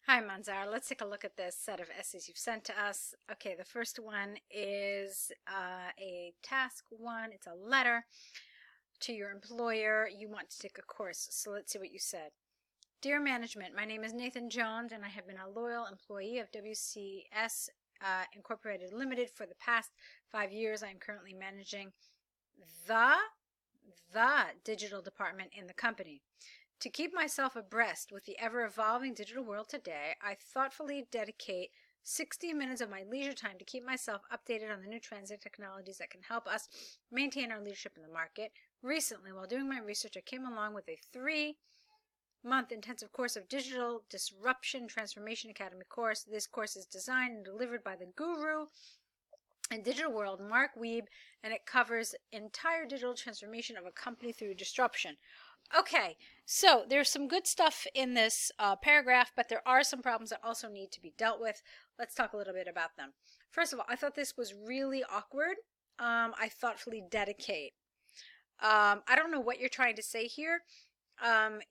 Hi, Manzar. Let's take a look at this set of essays you've sent to us. Okay, the first one is a task one. It's a letter to your employer. You want to take a course. So let's see what you said. Dear management, my name is Nathan Jones, and I have been a loyal employee of WCS Incorporated Limited for the past 5 years. I am currently managing the digital department in the company. To keep myself abreast with the ever-evolving digital world today, I thoughtfully dedicate 60 minutes of my leisure time to keep myself updated on the new trends and technologies that can help us maintain our leadership in the market. Recently, while doing my research, I came along with a 3-month intensive course of Digital Disruption Transformation Academy course. This course is designed and delivered by the guru in digital world, Mark Weeb, and it covers entire digital transformation of a company through disruption. Okay, so there's some good stuff in this paragraph, but there are some problems that also need to be dealt with. Let's talk a little bit about them. First of all, I thought this was really awkward. I thoughtfully dedicate. I don't know what you're trying to say here.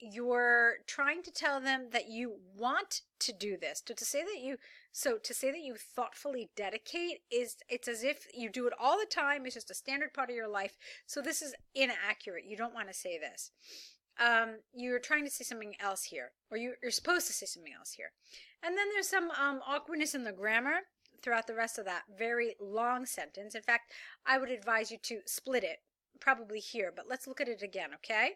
You're trying to tell them that you want to do this. To say that you thoughtfully dedicate it's as if you do it all the time. It's just a standard part of your life. So this is inaccurate. You don't want to say this. You're trying to say something else here, or you're supposed to say something else here. And then there's some awkwardness in the grammar throughout the rest of that very long sentence. In fact, I would advise you to split it, probably here, but let's look at it again, okay?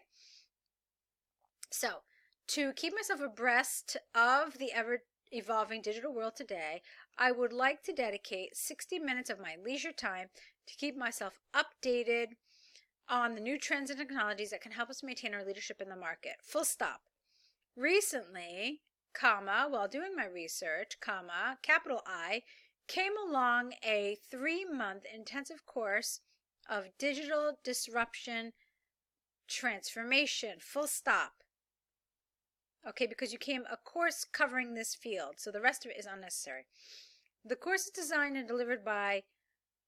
So, to keep myself abreast of the ever-evolving digital world today, I would like to dedicate 60 minutes of my leisure time to keep myself updated on the new trends and technologies that can help us maintain our leadership in the market. Full stop. Recently, while doing my research, capital I, came along a 3-month intensive course of Digital Disruption Transformation. Full stop. Okay, because you came a course covering this field, so the rest of it is unnecessary. The course is designed and delivered by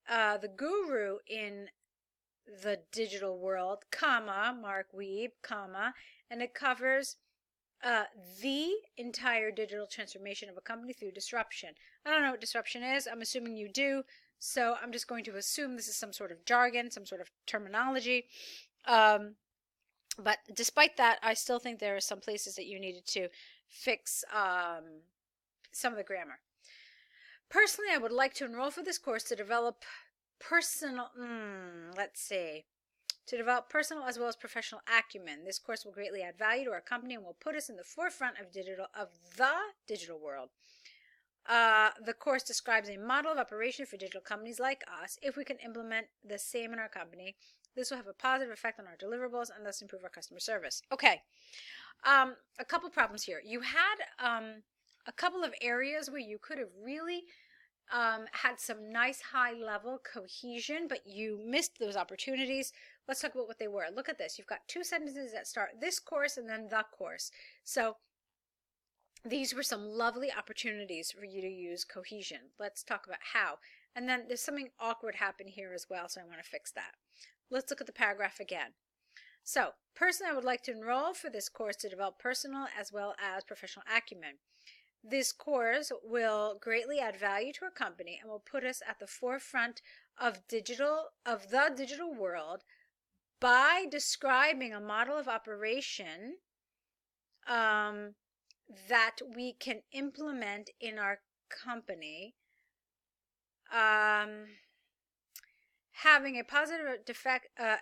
the guru in the digital world, Mark Weeb, and it covers the entire digital transformation of a company through disruption. I don't know what disruption is. I'm assuming you do, so I'm just going to assume this is some sort of jargon, some sort of terminology. But despite that, I still think there are some places that you needed to fix some of the grammar. Personally, I would like to enroll for this course to develop personal as well as professional acumen. This course will greatly add value to our company and will put us in the forefront of the digital world. The course describes a model of operation for digital companies like us. If we can implement the same in our company, this will have a positive effect on our deliverables and thus improve our customer service. Okay, a couple problems here. You had a couple of areas where you could have really had some nice high-level cohesion, but you missed those opportunities. Let's talk about what they were. Look at this. You've got 2 sentences that start this course and then the course. So these were some lovely opportunities for you to use cohesion. Let's talk about how. And then there's something awkward happened here as well, so I want to fix that. Let's look at the paragraph again. So, personally, I would like to enroll for this course to develop personal as well as professional acumen. This course will greatly add value to our company and will put us at the forefront of the digital world by describing a model of operation that we can implement in our company, having a positive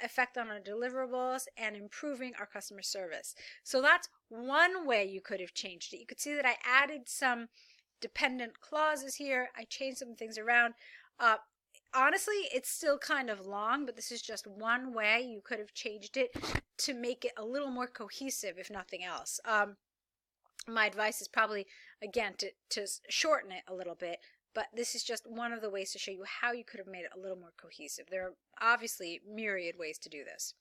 effect on our deliverables and improving our customer service. So that's one way you could have changed it. You could see that I added some dependent clauses here. I changed some things around. Honestly, it's still kind of long, but this is just one way you could have changed it to make it a little more cohesive, if nothing else. My advice is probably, again, to shorten it a little bit, but this is just one of the ways to show you how you could have made it a little more cohesive. There are obviously myriad ways to do this.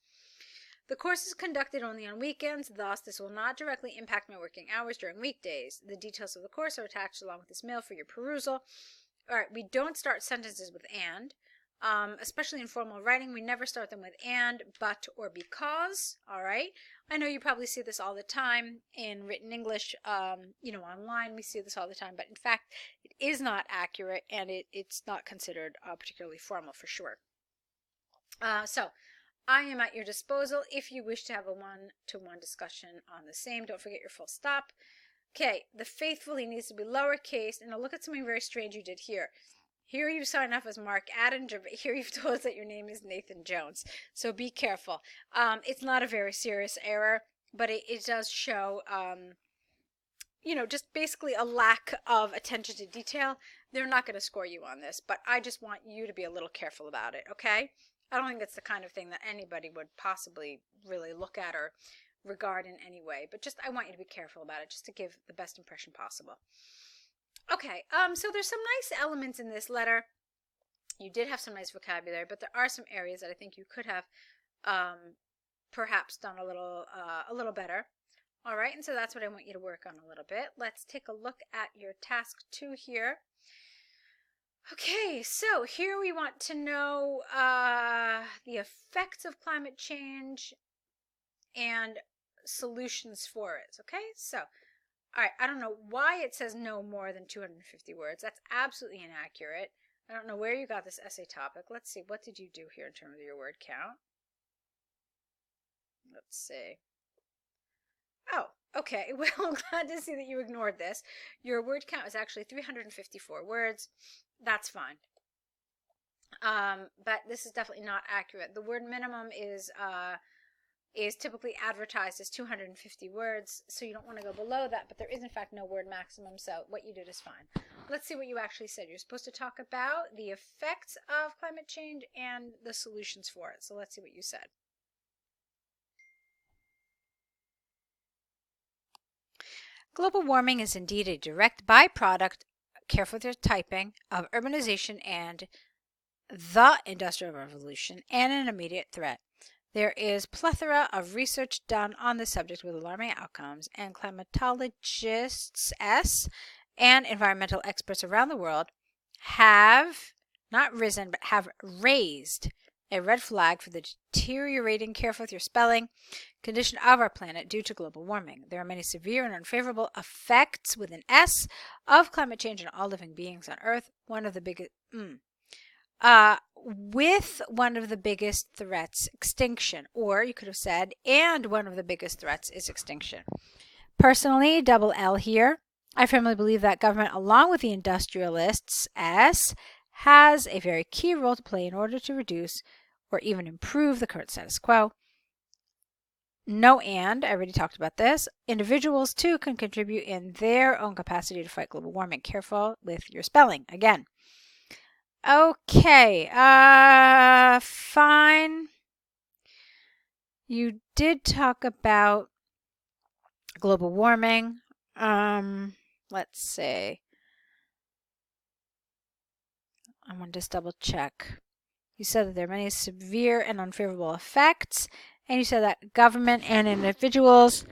The course is conducted only on weekends, thus this will not directly impact my working hours during weekdays. The details of the course are attached along with this mail for your perusal. All right, we don't start sentences with and. especially in formal writing. We never start them with and, but, or because. All right. I know you probably see this all the time in written English, online. We see this all the time, but in fact, it is not accurate, and it's not considered particularly formal for sure. So I am at your disposal if you wish to have a one-to-one discussion on the same. Don't forget your full stop. Okay, the faithfully needs to be lowercase. And now look at something very strange you did here. Here you sign off as Mark Addinger, but here you've told us that your name is Nathan Jones. So be careful. It's not a very serious error, but it does show, just basically a lack of attention to detail. They're not going to score you on this, but I just want you to be a little careful about it, okay? I don't think it's the kind of thing that anybody would possibly really look at or regard in any way, but just I want you to be careful about it just to give the best impression possible. Okay, so there's some nice elements in this letter. You did have some nice vocabulary, but there are some areas that I think you could have perhaps done a little better. All right, and so that's what I want you to work on a little bit. Let's take a look at your task 2 here. Okay, so here we want to know the effects of climate change and solutions for it. Okay, so all right, I don't know why it says no more than 250 words. That's absolutely inaccurate. I don't know where you got this essay topic. Let's see, what did you do here in terms of your word count? Let's see. Oh, okay. Well, I'm glad to see that you ignored this. Your word count is actually 354 words. That's fine. But this is definitely not accurate. The word minimum is typically advertised as 250 words, so you don't want to go below that, but there is in fact no word maximum, so what you did is fine. Let's see what you actually said. You're supposed to talk about the effects of climate change and the solutions for it. So let's see what you said. Global warming is indeed a direct byproduct, careful with your typing, of urbanization and the Industrial Revolution, and an immediate threat. There is plethora of research done on this subject with alarming outcomes, and climatologists and environmental experts around the world have not risen but have raised a red flag for the deteriorating, careful with your spelling, condition of our planet due to global warming. There are many severe and unfavorable effects with an S of climate change on all living beings on Earth. One of the biggest with one of the biggest threats, extinction. Or you could have said, and one of the biggest threats is extinction. Personally, double L here, I firmly believe that government, along with the industrialists, has a very key role to play in order to reduce or even improve the current status quo. No and, I already talked about this. Individuals, too, can contribute in their own capacity to fight global warming. Careful with your spelling, again. Okay, fine. You did talk about global warming. Let's see. I want to just double check. You said that there are many severe and unfavorable effects, and you said that government and individuals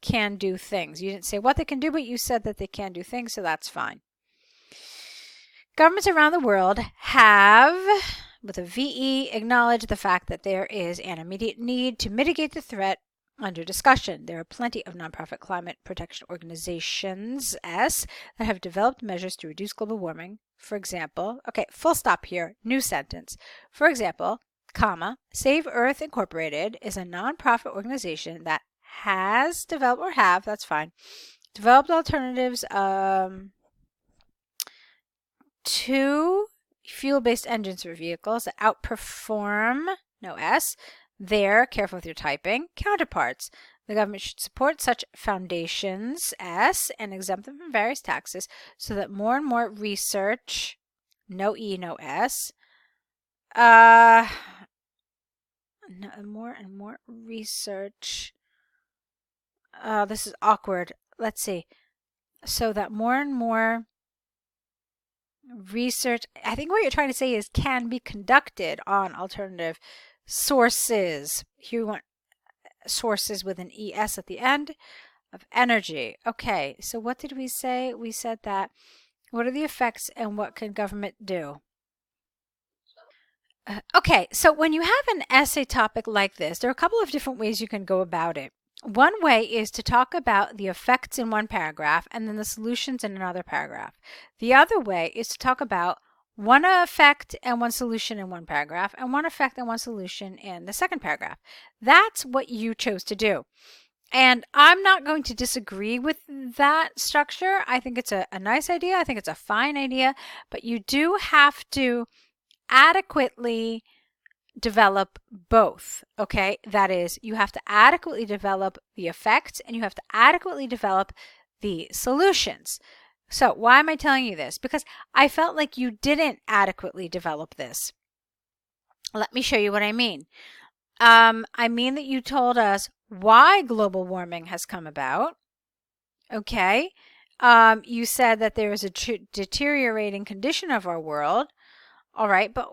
can do things. You didn't say what they can do, but you said that they can do things, so that's fine. Governments around the world have, with a VE, acknowledged the fact that there is an immediate need to mitigate the threat under discussion. There are plenty of nonprofit climate protection organizations, that have developed measures to reduce global warming. For example, okay, full stop here, new sentence. For example, Save Earth Incorporated is a nonprofit organization that has developed, or have, that's fine, developed alternatives to fuel-based engines for vehicles that outperform, no S, their, careful with your typing, counterparts. The government should support such foundations, and exempt them from various taxes so that more and more research, no E, no S, more and more research, this is awkward, let's see, so that more and more research, I think what you're trying to say is can be conducted on alternative sources. Here we want sources with an ES at the end of energy. Okay, so what did we say? We said that what are the effects and what can government do? Okay, so when you have an essay topic like this, there are a couple of different ways you can go about it. One way is to talk about the effects in one paragraph and then the solutions in another paragraph. The other way is to talk about one effect and one solution in one paragraph and one effect and one solution in the second paragraph. That's what you chose to do. And I'm not going to disagree with that structure. I think it's a nice idea. I think it's a fine idea, but you do have to adequately develop both. Okay, that is, you have to adequately develop the effects and you have to adequately develop the solutions. So why am I telling you this? Because I felt like you didn't adequately develop this. Let me show you what I mean. I mean that you told us why global warming has come about. Okay. You said that there is a deteriorating condition of our world. All right, but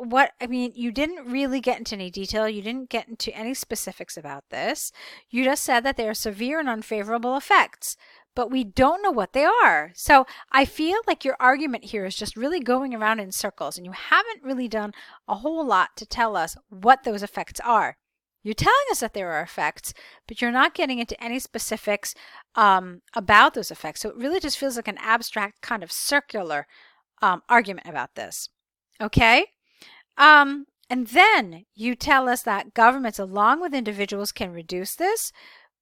you didn't really get into any detail. You didn't get into any specifics about this. You just said that there are severe and unfavorable effects, but we don't know what they are. So I feel like your argument here is just really going around in circles, and you haven't really done a whole lot to tell us what those effects are. You're telling us that there are effects, but you're not getting into any specifics about those effects. So it really just feels like an abstract kind of circular argument about this. Okay? And then you tell us that governments along with individuals can reduce this,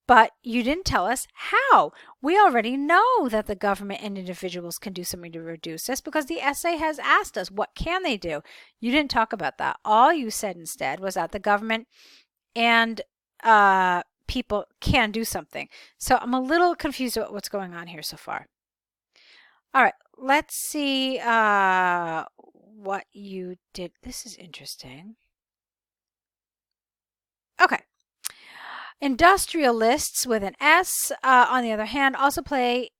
but you didn't tell us how. We already know that the government and individuals can do something to reduce this because the essay has asked us, what can they do? You didn't talk about that. All you said instead was that the government and people can do something. So I'm a little confused about what's going on here so far. All right, let's see what you did. This is interesting. Okay. Industrialists with an S, on the other hand, also play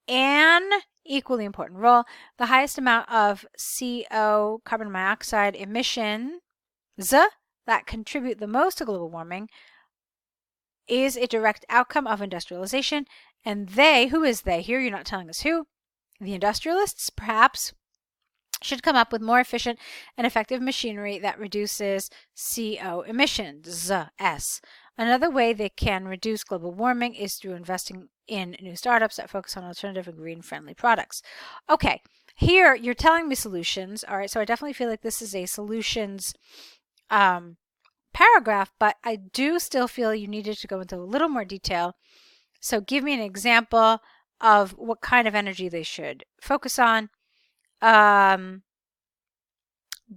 an equally important role. The highest amount of CO, carbon monoxide emissions that contribute the most to global warming is a direct outcome of industrialization. And they, who is they here? You're not telling us who. The industrialists, perhaps, should come up with more efficient and effective machinery that reduces CO emissions. S. Another way they can reduce global warming is through investing in new startups that focus on alternative and green-friendly products. Okay, here you're telling me solutions. All right, so I definitely feel like this is a solutions paragraph, but I do still feel you needed to go into a little more detail. So give me an example of what kind of energy they should focus on.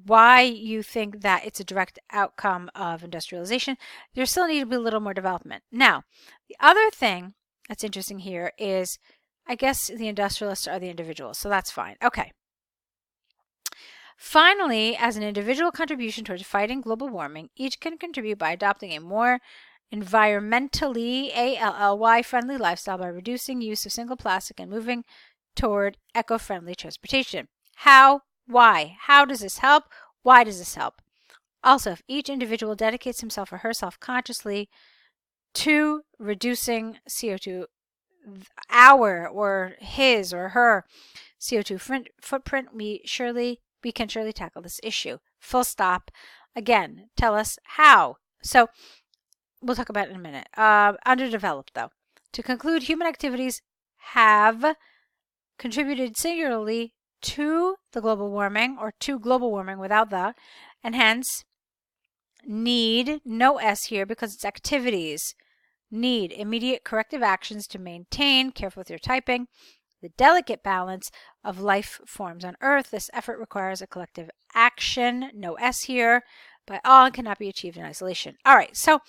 Why you think that it's a direct outcome of industrialization. There still need to be a little more development. Now, the other thing that's interesting here is, I guess the industrialists are the individuals, so that's fine. Okay. Finally, as an individual contribution towards fighting global warming, each can contribute by adopting a more environmentally friendly lifestyle by reducing use of single plastic and moving toward eco-friendly transportation. How? Why? How does this help? Why does this help? Also, if each individual dedicates himself or herself consciously to reducing CO2, our or his or her CO2 footprint, we can surely tackle this issue. Full stop. Again, tell us how. So we'll talk about it in a minute. Underdeveloped, though. To conclude, human activities have contributed singularly to the global warming, or to global warming without the, and hence need, no S here because it's activities, need immediate corrective actions to maintain, careful with your typing, the delicate balance of life forms on Earth. This effort requires a collective action, no S here, by all and cannot be achieved in isolation. All right, so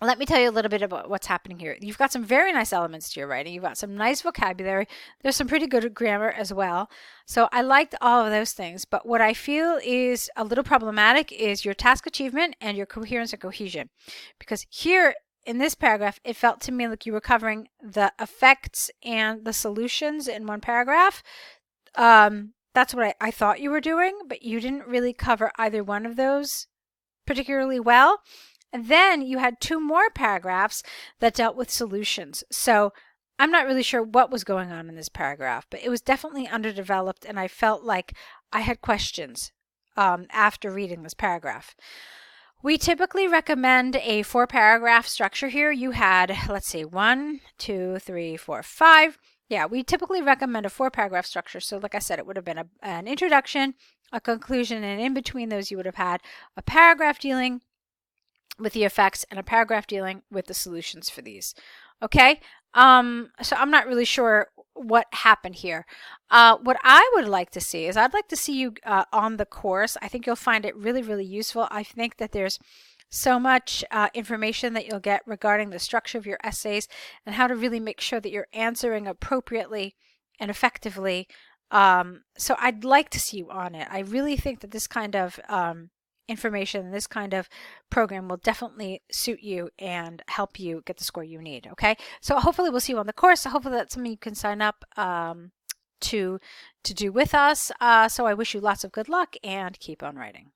let me tell you a little bit about what's happening here. You've got some very nice elements to your writing. You've got some nice vocabulary. There's some pretty good grammar as well. So I liked all of those things. But what I feel is a little problematic is your task achievement and your coherence and cohesion. Because here in this paragraph, it felt to me like you were covering the effects and the solutions in one paragraph. That's what I thought you were doing, but you didn't really cover either one of those particularly well. And then you had two more paragraphs that dealt with solutions. So I'm not really sure what was going on in this paragraph, but it was definitely underdeveloped, and I felt like I had questions after reading this paragraph. We typically recommend a 4-paragraph structure here. You had, let's see, 1, 2, 3, 4, 5. Yeah, we typically recommend a 4-paragraph structure. So like I said, it would have been an introduction, a conclusion, and in between those you would have had a paragraph dealing with the effects and a paragraph dealing with the solutions for these. Okay, so I'm not really sure what happened here. What I would like to see is I'd like to see you on the course. I think you'll find it really, really useful. I think that there's so much information that you'll get regarding the structure of your essays and how to really make sure that you're answering appropriately and effectively. So I'd like to see you on it. I really think that this kind of information, this kind of program will definitely suit you and help you get the score you need. Okay, so hopefully we'll see you on the course. Hopefully that's something you can sign up to do with us. So I wish you lots of good luck and keep on writing.